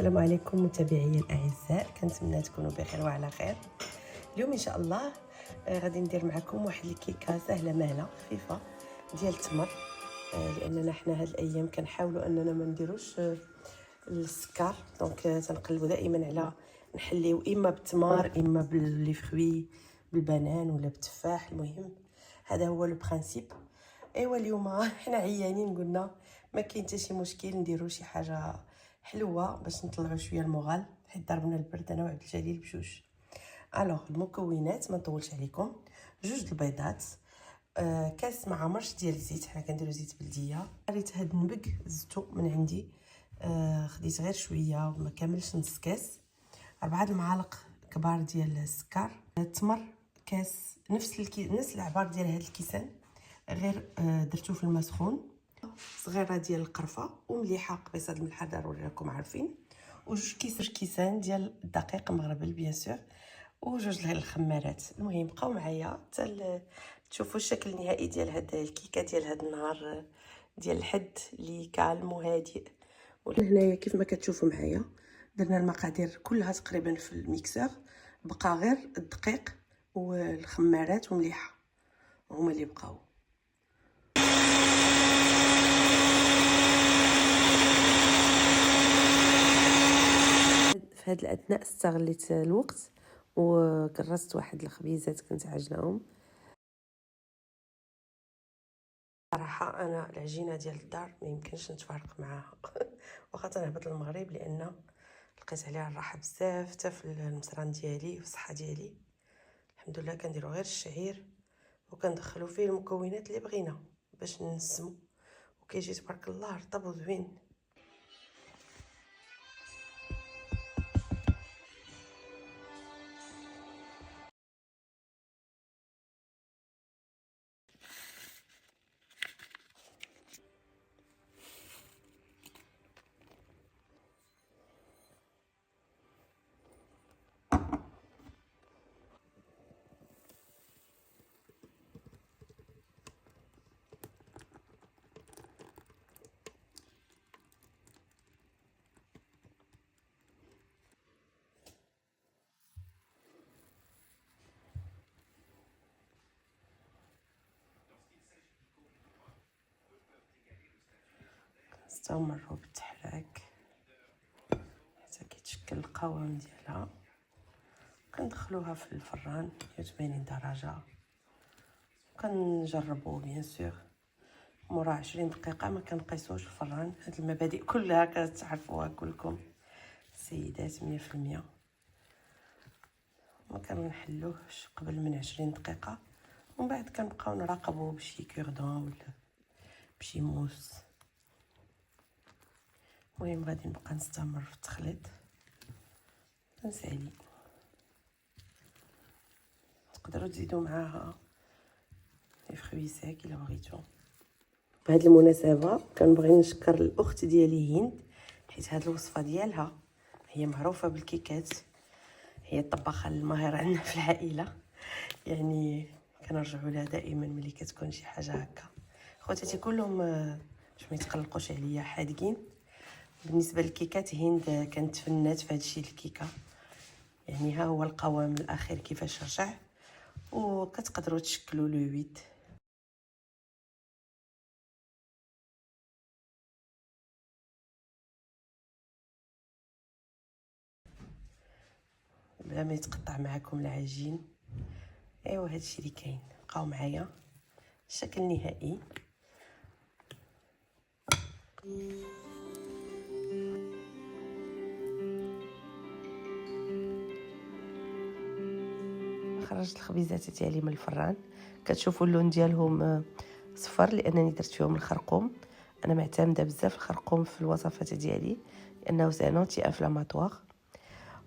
السلام عليكم متابعي الاعزاء، كنتمنى تكونوا بخير وعلى خير. اليوم ان شاء الله غادي ندير معكم واحد الكيكه سهله ماهله خفيفه ديال التمر. لاننا حنا هاد الايام كنحاولوا اننا ما نديروش السكر، دونك تنقلبوا دائما على نحليو اما بالتمر اما باللي فروي بالبنان ولا بالتفاح. المهم هذا هو لو برينسيپ. ايوا اليوم حنا عيانين، قلنا ما كاين حتى شي مشكل نديرو شي حاجه حلوه باش نطلعوا شويه المغال، حيت ضربنا البرد انا وعبد الجليل بجوج. الوغ المكونات ما نطولش عليكم: جوج البيضات، كاس ما عمرش ديال الزيت، حنا كنديرو زيت بلديه. قريت هاد النبق زدتو من عندي، خديت غير شويه ما كاملش نص كاس. 4 المعالق كبار ديال السكر. التمر كاس نفس العبار ديال هاد الكيسان، غير درتو في الماء سخون. صغيره ديال القرفه ومليحه قبيصه الملحه ضروري راكم عارفين، وجوج كيسان ديال الدقيق مغربل بيان سور، وجوج الخمارات. المهم بقاو معايا حتى تشوفوا الشكل النهائي ديال هاد الكيكه ديال هاد النهار ديال الحد اللي كالم وهادئ. هنايا كيف ما كتشوفوا معايا درنا المقادير كلها تقريبا في الميكسور، بقى غير الدقيق والخمارات ومليحه هما اللي بقاو. في هذا الاثناء استغليت الوقت وكرست واحد الخبيزات كنت عاجناهم. صراحه انا العجينه ديال الدار ما يمكنش نتفارق معاها واخا تنهبط للمغرب، لان لقيت عليها الراحه بزاف حتى في المصران ديالي والصحه ديالي. الحمد لله كنديرو غير الشعير وكندخلو فيه المكونات اللي بغينا باش نسمو، وكيجي تبارك الله رطب وزوين. نستمروا بالتحراك حتى كيتشكل القوام ديالها. كندخلوها في الفران 180 درجه، كنجربوا بيان سور مورا 20 دقيقه. ما كنقيسوش الفران، هاد المبادئ كلها كتعرفوها كلكم السيدات 100%. ما كنحلوهش قبل من 20 دقيقه، ومن بعد كنبقاو نراقبوه بشي كوردون ولا بشي موس. المهم غادي نبقى نستمر في التخليط. نسالي تقدروا تزيدوا معاها لي فروي ساك الا بغيتو. بهذه المناسبه كنبغي نشكر الاخت ديالي هند، حيت هذه الوصفه ديالها هي معروفه بالكيكات، هي الطباخه الماهره عندنا في العائله، يعني كنرجعوا لها دائما ملي كتكون شي حاجه هكا. خواتاتي كلهم باش ما يتقلقوش عليا حادقين. بالنسبه للكيكات هند كانت فنات في هادشي الكيكه، يعني ها هو القوام الاخير كيفاش رجع، وكتقدروا تشكلوا لو ويد. بلا ما يتقطع معكم العجين. ايوا هادشي اللي كاين، بقاو معايا الشكل النهائي. خرجت الخبيزات ديالي من الفران، كتشوفوا اللون ديالهم صفر لانني درت فيهم الخرقوم. انا معتمده بزاف الخرقوم في الوصفات ديالي لانه سي انفلاماتوار.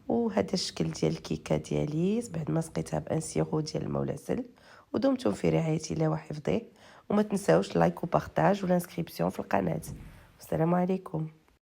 وهذا الشكل ديال الكيكه ديالي بعد ما سقيتها بان سيرو ديال المولاسل. ودمتم في رعايه الله وحفظه، وما تنساوش لايك وبارطاج والانسكريبسيون في القناه. والسلام عليكم.